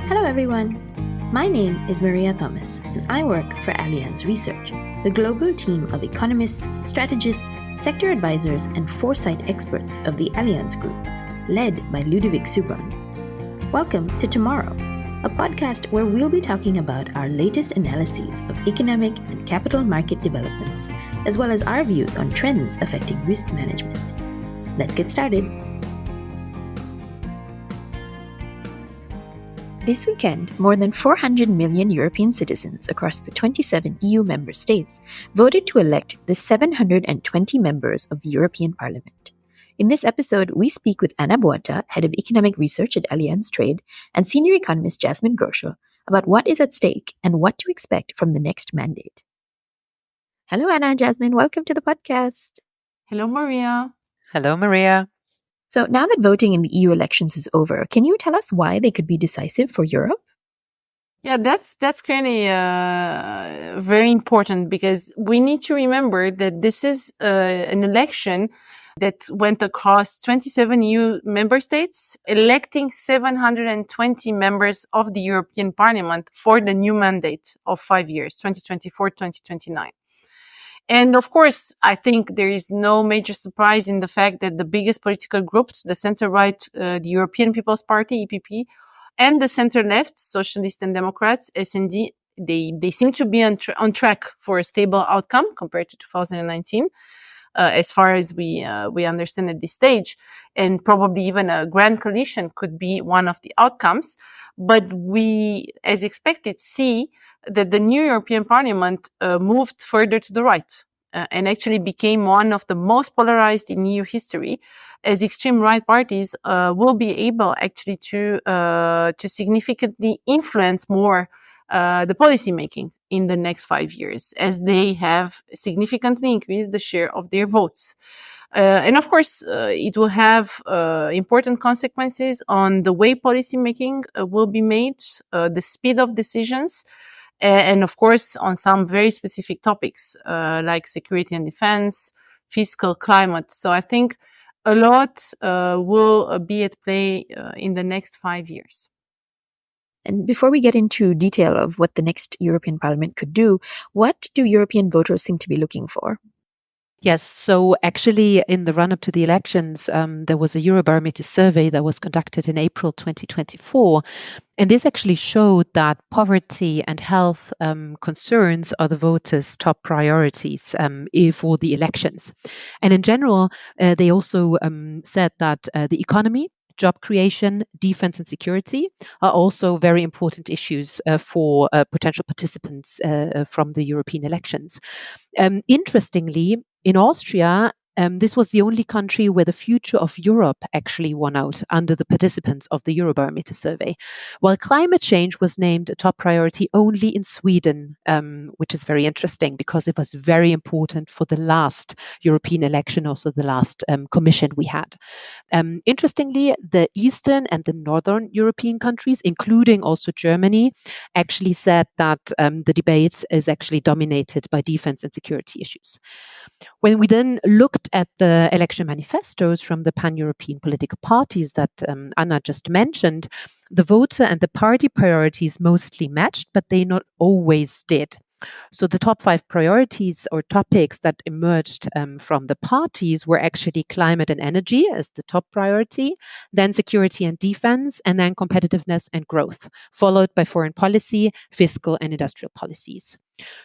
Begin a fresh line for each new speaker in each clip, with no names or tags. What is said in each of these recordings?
Hello, everyone. My name is Maria Thomas, and I work for Allianz Research, the global team of economists, strategists, sector advisors, and foresight experts of the Allianz Group, led by Ludovic Subron. Welcome to Tomorrow, a podcast where we'll be talking about our latest analyses of economic and capital market developments, as well as our views on trends affecting risk management. Let's get started. This weekend, more than 400 million European citizens across the 27 EU member states voted to elect the 720 members of the European Parliament. In this episode, we speak with Ana Boata, Head of Economic Research at Allianz Trade, and Senior Economist Jasmin Groeschl about what is at stake and what to expect from the next mandate. Hello, Ana and Jasmin. Welcome to the podcast.
Hello, Maria.
Hello, Maria.
So now that voting in the EU elections is over, can you tell us why they could be decisive for Europe?
Yeah, that's really very important because we need to remember that this is an election that went across 27 EU member states, electing 720 members of the European Parliament for the new mandate of 5 years, 2024-2029. And of course, I think there is no major surprise in the fact that the biggest political groups, the center-right, the European People's Party, EPP, and the center-left, Socialists and Democrats, SD, they seem to be on track for a stable outcome compared to 2019, as far as we understand at this stage. And probably even a grand coalition could be one of the outcomes. But we, as expected, see that the new European Parliament moved further to the right and actually became one of the most polarized in EU history, as extreme right parties will be able actually to significantly influence more the policy making in the next 5 years, as they have significantly increased the share of their votes. And of course, it will have important consequences on the way policymaking will be made, the speed of decisions, and of course, on some very specific topics like security and defense, fiscal, climate. So I think a lot will be at play in the next 5 years.
And before we get into detail of what the next European Parliament could do, what do European voters seem to be looking for?
Yes, so actually in the run-up to the elections, there was a Eurobarometer survey that was conducted in April 2024. And this actually showed that poverty and health concerns are the voters' top priorities for the elections. And in general, they also said that the economy, job creation, defense and security are also very important issues for potential participants from the European elections. Interestingly, in Austria, this was the only country where the future of Europe actually won out under the participants of the Eurobarometer survey, while climate change was named a top priority only in Sweden, which is very interesting because it was very important for the last European election, also the last commission we had. Interestingly, the Eastern and the Northern European countries, including also Germany, actually said that the debate is actually dominated by defense and security issues. When we then looked at the election manifestos from the pan-European political parties that Anna just mentioned, the voter and the party priorities mostly matched, but they not always did. So the top 5 priorities or topics that emerged from the parties were actually climate and energy as the top priority, then security and defense, and then competitiveness and growth, followed by foreign policy, fiscal and industrial policies.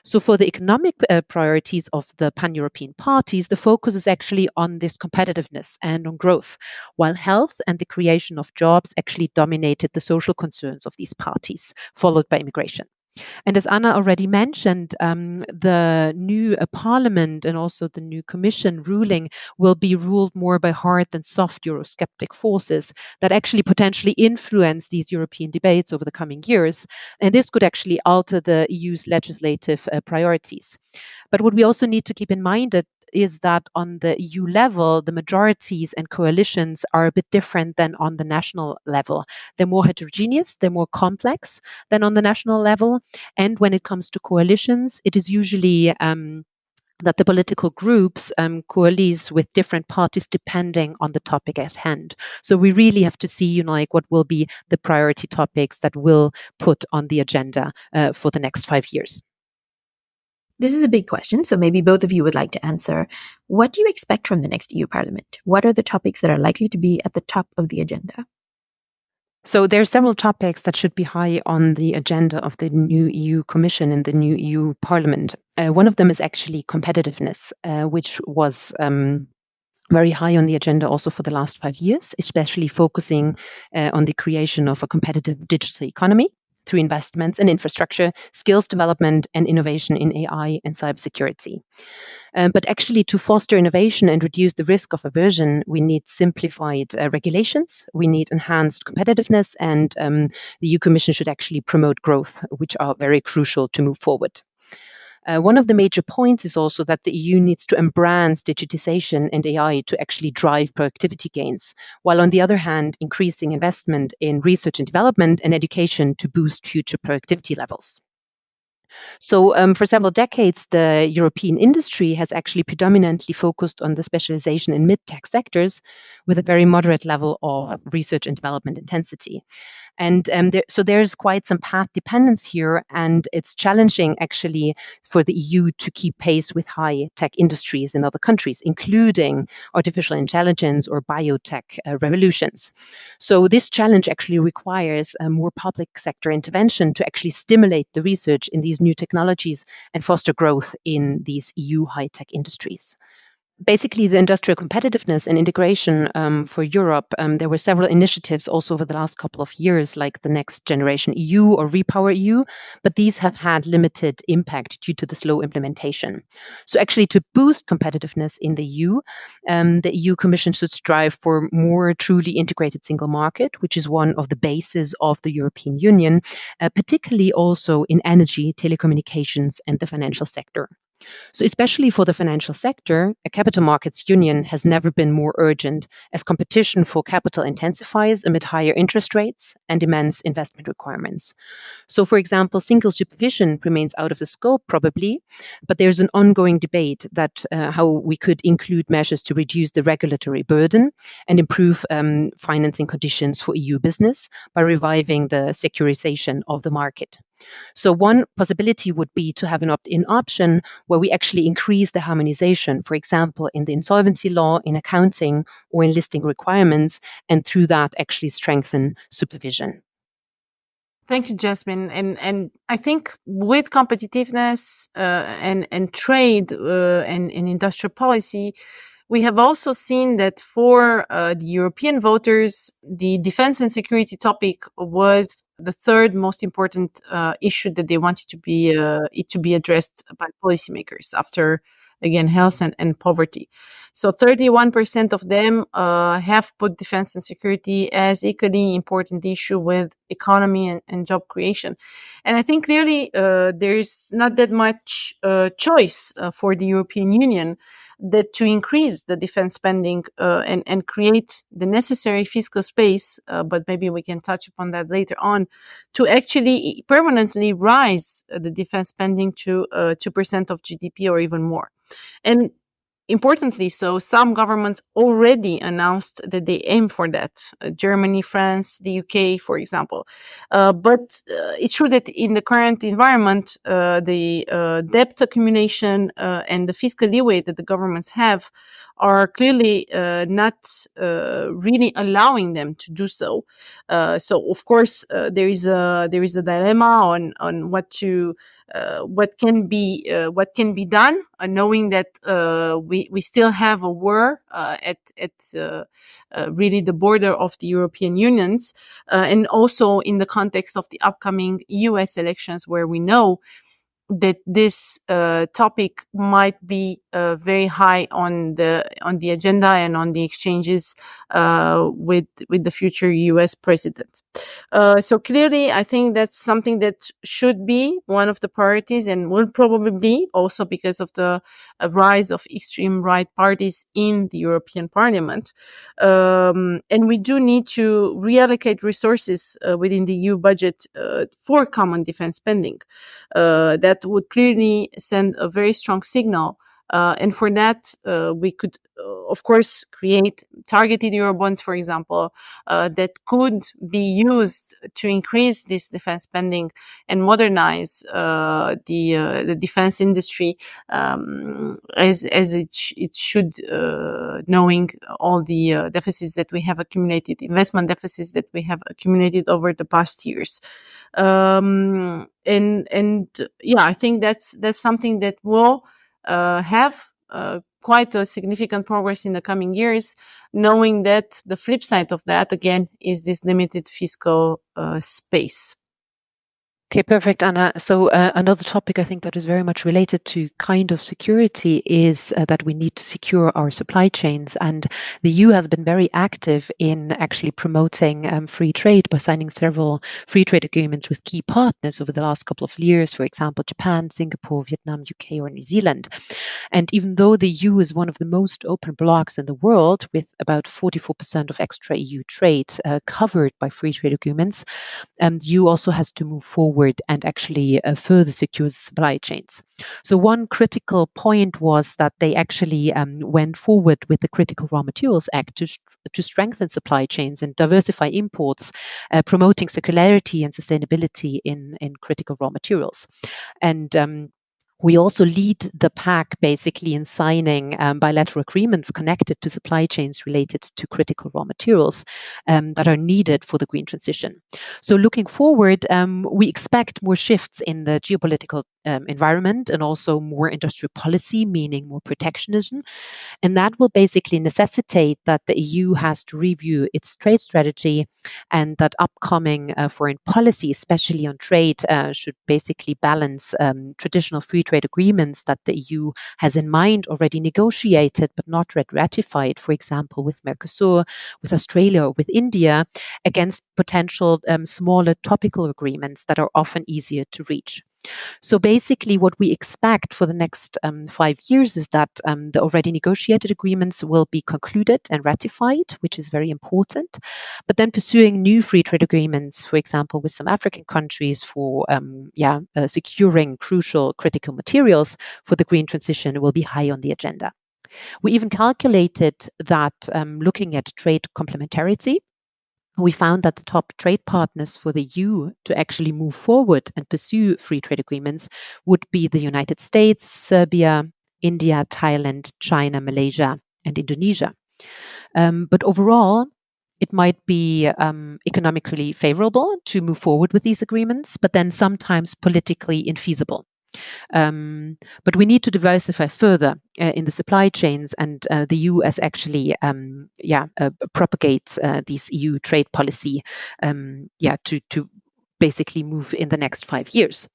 So for the economic priorities of the pan-European parties, the focus is actually on this competitiveness and on growth, while health and the creation of jobs actually dominated the social concerns of these parties, followed by immigration. And as Anna already mentioned, the new parliament and also the new commission ruling will be ruled more by hard than soft Eurosceptic forces that actually potentially influence these European debates over the coming years. And this could actually alter the EU's legislative priorities. But what we also need to keep in mind is that on the EU level, the majorities and coalitions are a bit different than on the national level. They're more heterogeneous, they're more complex than on the national level. And when it comes to coalitions, it is usually that the political groups coalesce with different parties depending on the topic at hand. So we really have to see, like, what will be the priority topics that will put on the agenda for the next 5 years.
This is a big question, so maybe both of you would like to answer. What do you expect from the next EU Parliament? What are the topics that are likely to be at the top of the agenda?
So there are several topics that should be high on the agenda of the new EU Commission and the new EU Parliament. One of them is actually competitiveness, which was very high on the agenda also for the last 5 years, especially focusing on the creation of a competitive digital economy through investments in infrastructure, skills development, and innovation in AI and cybersecurity. But actually, to foster innovation and reduce the risk of aversion, we need simplified regulations, we need enhanced competitiveness, and the EU Commission should actually promote growth, which are very crucial to move forward. One of the major points is also that the EU needs to embrace digitization and AI to actually drive productivity gains, while on the other hand, increasing investment in research and development and education to boost future productivity levels. So for several decades, the European industry has actually predominantly focused on the specialization in mid-tech sectors with a very moderate level of research and development intensity. And so there's quite some path dependence here, and it's challenging actually for the EU to keep pace with high tech industries in other countries, including artificial intelligence or biotech revolutions. So this challenge actually requires more public sector intervention to actually stimulate the research in these new technologies and foster growth in these EU high tech industries. Basically, the industrial competitiveness and integration for Europe, there were several initiatives also over the last couple of years, like the Next Generation EU or Repower EU, but these have had limited impact due to the slow implementation. So actually, to boost competitiveness in the EU Commission should strive for more truly integrated single market, which is one of the bases of the European Union, particularly also in energy, telecommunications, and the financial sector. So, especially for the financial sector, a capital markets union has never been more urgent as competition for capital intensifies amid higher interest rates and immense investment requirements. So, for example, single supervision remains out of the scope probably, but there's an ongoing debate that how we could include measures to reduce the regulatory burden and improve financing conditions for EU business by reviving the securitization of the market. So one possibility would be to have an opt-in option where we actually increase the harmonization, for example, in the insolvency law, in accounting, or in listing requirements, and through that actually strengthen supervision.
Thank you, Jasmin. And I think with competitiveness and trade and industrial policy, we have also seen that for the European voters, the defense and security topic was the third most important issue that they wanted to be addressed by policymakers after, again, health and poverty. So 31% of them have put defense and security as equally important issue with economy and job creation. And I think clearly there's not that much choice for the European Union that to increase the defense spending and create the necessary fiscal space, but maybe we can touch upon that later on, to actually permanently rise the defense spending to 2% of GDP or even more. And importantly, so some governments already announced that they aim for that. Germany, France, the UK, for example. But it's true that in the current environment, the debt accumulation and the fiscal leeway that the governments have are clearly not really allowing them to do so. So, of course, there is a dilemma on what can be done, knowing that we still have a war at really the border of the European Unions, and also in the context of the upcoming US elections, where we know that this topic might be very high on the agenda and on the exchanges with the future US president. So clearly, I think that's something that should be one of the priorities and will probably be, also because of the rise of extreme right parties in the European Parliament. And we do need to reallocate resources within the EU budget for common defense spending. That would clearly send a very strong signal And for that, we could, of course, create targeted Eurobonds, for example, that could be used to increase this defense spending and modernize the defense industry as it should, knowing all the deficits that we have accumulated, investment deficits that we have accumulated over the past years. And yeah, I think that's something that will have quite a significant progress in the coming years, knowing that the flip side of that, again, is this limited fiscal space.
Okay, perfect, Anna. So another topic I think that is very much related to kind of security is that we need to secure our supply chains. And the EU has been very active in actually promoting free trade by signing several free trade agreements with key partners over the last couple of years, for example, Japan, Singapore, Vietnam, UK, or New Zealand. And even though the EU is one of the most open blocs in the world, with about 44% of extra EU trade covered by free trade agreements, the EU also has to move forward and actually further secure the supply chains. So one critical point was that they actually went forward with the Critical Raw Materials Act to strengthen supply chains and diversify imports, promoting circularity and sustainability in critical raw materials. And we also lead the pack basically in signing bilateral agreements connected to supply chains related to critical raw materials that are needed for the green transition. So looking forward, we expect more shifts in the geopolitical environment and also more industrial policy, meaning more protectionism. And that will basically necessitate that the EU has to review its trade strategy, and that upcoming foreign policy, especially on trade, should basically balance traditional free trade agreements that the EU has in mind already negotiated but not yet ratified, for example, with Mercosur, with Australia, or with India, against potential smaller topical agreements that are often easier to reach. So basically, what we expect for the next 5 years is that the already negotiated agreements will be concluded and ratified, which is very important. But then pursuing new free trade agreements, for example, with some African countries for securing crucial critical materials for the green transition will be high on the agenda. We even calculated that looking at trade complementarity, we found that the top trade partners for the EU to actually move forward and pursue free trade agreements would be the United States, Serbia, India, Thailand, China, Malaysia, and Indonesia. But overall, it might be economically favorable to move forward with these agreements, but then sometimes politically infeasible. But we need to diversify further in the supply chains, and the US actually propagates these EU trade policy to basically move in the next 5 years.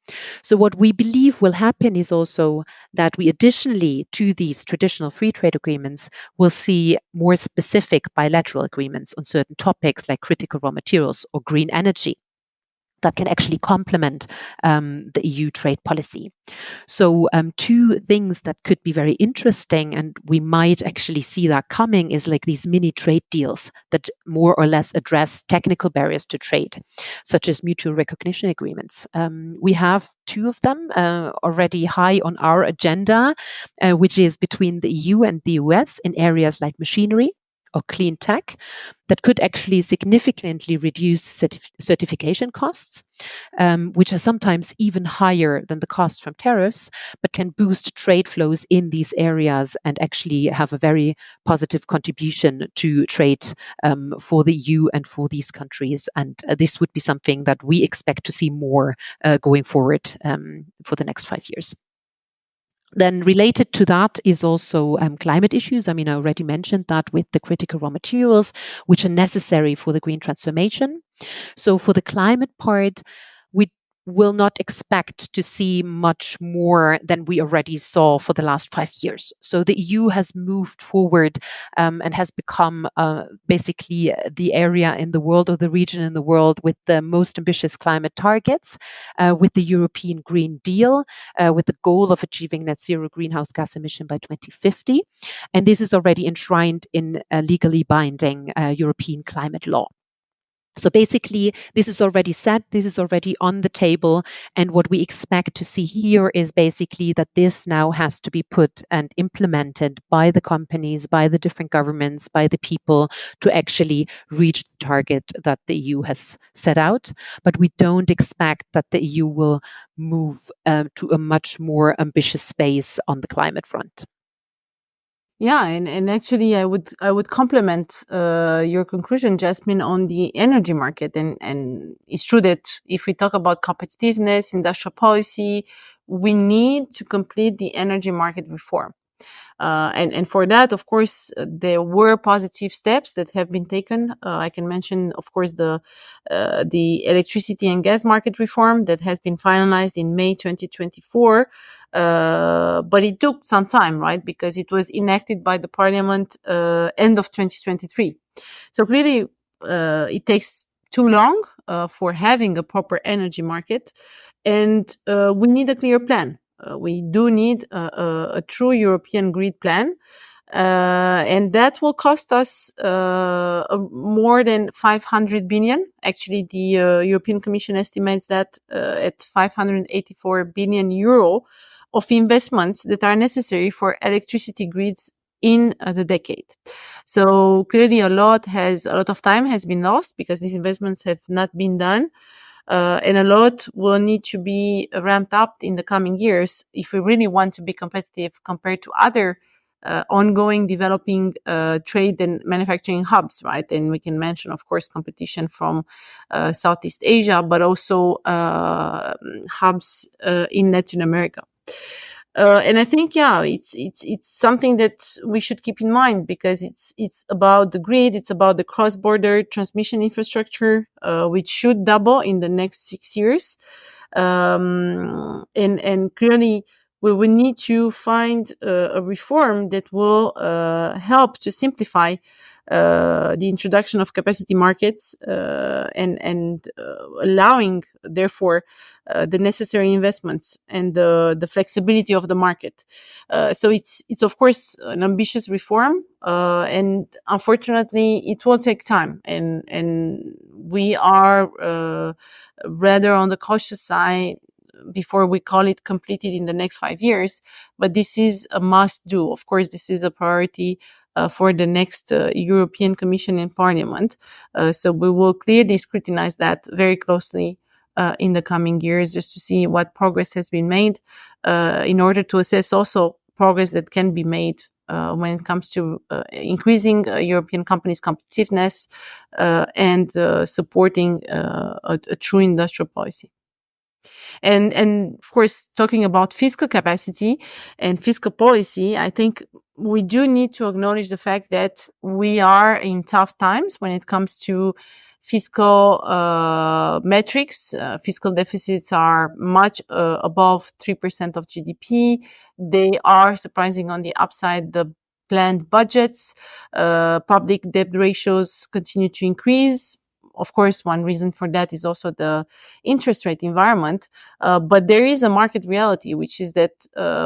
So what we believe will happen is also that we additionally to these traditional free trade agreements will see more specific bilateral agreements on certain topics like critical raw materials or green energy that can actually complement the EU trade policy. So two things that could be very interesting, and we might actually see that coming, is like these mini trade deals that more or less address technical barriers to trade, such as mutual recognition agreements. We have two of them already high on our agenda, which is between the EU and the US in areas like machinery or clean tech, that could actually significantly reduce certification costs, which are sometimes even higher than the costs from tariffs, but can boost trade flows in these areas and actually have a very positive contribution to trade for the EU and for these countries. And this would be something that we expect to see more going forward for the next 5 years. Then related to that is also climate issues. I mean, I already mentioned that with the critical raw materials, which are necessary for the green transformation. So for the climate part, we will not expect to see much more than we already saw for the last 5 years. So the EU has moved forward and has become basically the area in the world, or the region in the world, with the most ambitious climate targets, with the European Green Deal, with the goal of achieving net zero greenhouse gas emission by 2050. And this is already enshrined in a legally binding European climate law. So basically, this is already set, this is already on the table. And what we expect to see here is basically that this now has to be put and implemented by the companies, by the different governments, by the people to actually reach the target that the EU has set out. But we don't expect that the EU will move to a much more ambitious space on the climate front.
Yeah, and actually, I would complement your conclusion, Jasmine, on the energy market. And it's true that if we talk about competitiveness, industrial policy, we need to complete the energy market reform. And for that, of course, there were positive steps that have been taken. I can mention, of course, the electricity and gas market reform that has been finalized in May 2024. But it took some time, right? Because it was enacted by the parliament end of 2023. So clearly, it takes too long for having a proper energy market, and we need a clear plan. We do need a true European grid plan, and that will cost us more than 500 billion. Actually, the European Commission estimates that at 584 billion euro of investments that are necessary for electricity grids in the decade. So clearly, a lot of time has been lost because these investments have not been done. And a lot will need to be ramped up in the coming years if we really want to be competitive compared to other ongoing developing trade and manufacturing hubs, right? And we can mention, of course, competition from Southeast Asia, but also hubs in Latin America. And I think, yeah, it's something that we should keep in mind because it's about the grid, it's about the cross-border transmission infrastructure, which should double in the next 6 years. And clearly, we will need to find a reform that will help to simplify the introduction of capacity markets and allowing, therefore, the necessary investments and the flexibility of the market. So it's of course an ambitious reform, and unfortunately it will take time. And we are rather on the cautious side before we call it completed in the next 5 years. But this is a must do. Of course, this is a priority for the next European Commission and Parliament. So we will clearly scrutinize that very closely in the coming years just to see what progress has been made in order to assess also progress that can be made when it comes to increasing European companies' competitiveness and supporting a true industrial policy. And of course, talking about fiscal capacity and fiscal policy, I think we do need to acknowledge the fact that we are in tough times when it comes to fiscal metrics. Fiscal deficits are much above 3% of GDP. They are surprising on the upside. The planned budgets, public debt ratios continue to increase. Of course, one reason for that is also the interest rate environment. But there is a market reality, which is that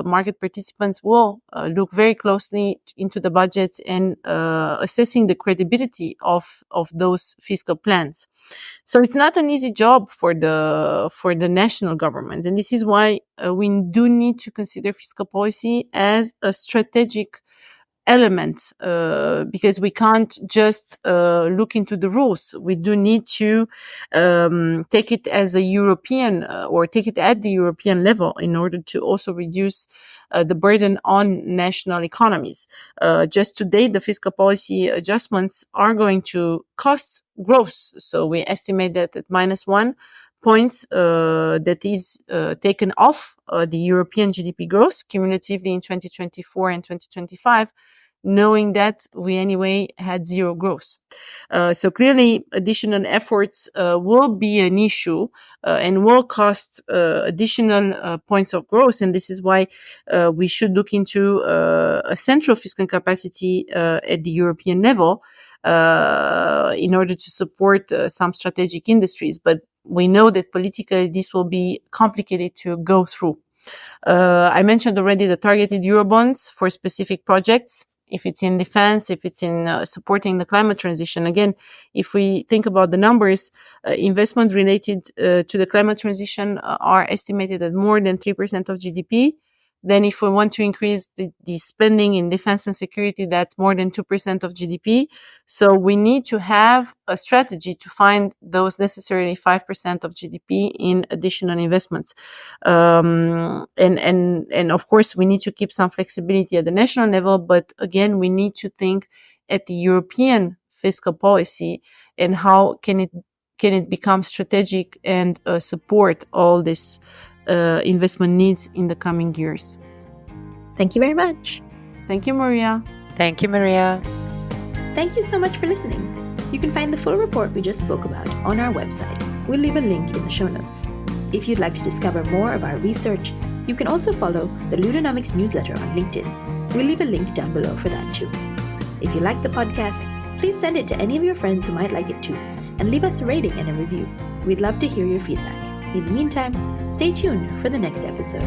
market participants will look very closely into the budgets and assessing the credibility of those fiscal plans. So it's not an easy job for the national governments. And this is why we do need to consider fiscal policy as a strategic element, because we can't just look into the rules. We do need to take it as a European or take it at the European level in order to also reduce the burden on national economies. Just today, the fiscal policy adjustments are going to cost growth. So we estimate that at -1 points that is taken off the European GDP growth cumulatively in 2024 and 2025, knowing that we anyway had zero growth. So clearly additional efforts will be an issue and will cost additional points of growth. And this is why we should look into a central fiscal capacity at the European level in order to support some strategic industries. But we know that politically this will be complicated to go through. I mentioned already the targeted Eurobonds for specific projects. if it's in defense, if it's in supporting the climate transition. Again, if we think about the numbers, investment related to the climate transition are estimated at more than 3% of GDP. Then if we want to increase the spending in defense and security, that's more than 2% of GDP. So we need to have a strategy to find those necessarily 5% of GDP in additional investments. And of course, we need to keep some flexibility at the national level, but again, we need to think at the European fiscal policy and how can it become strategic and support all this investment needs in the coming years.
Thank you very much.
Thank you, Maria.
Thank you, Maria.
Thank you so much for listening. You can find the full report we just spoke about on our website. We'll leave a link in the show notes. If you'd like to discover more of our research, you can also follow the Ludonomics newsletter on LinkedIn. We'll leave a link down below for that too. If you like the podcast, please send it to any of your friends who might like it too, and leave us a rating and a review. We'd love to hear your feedback. In the meantime, stay tuned for the next episode.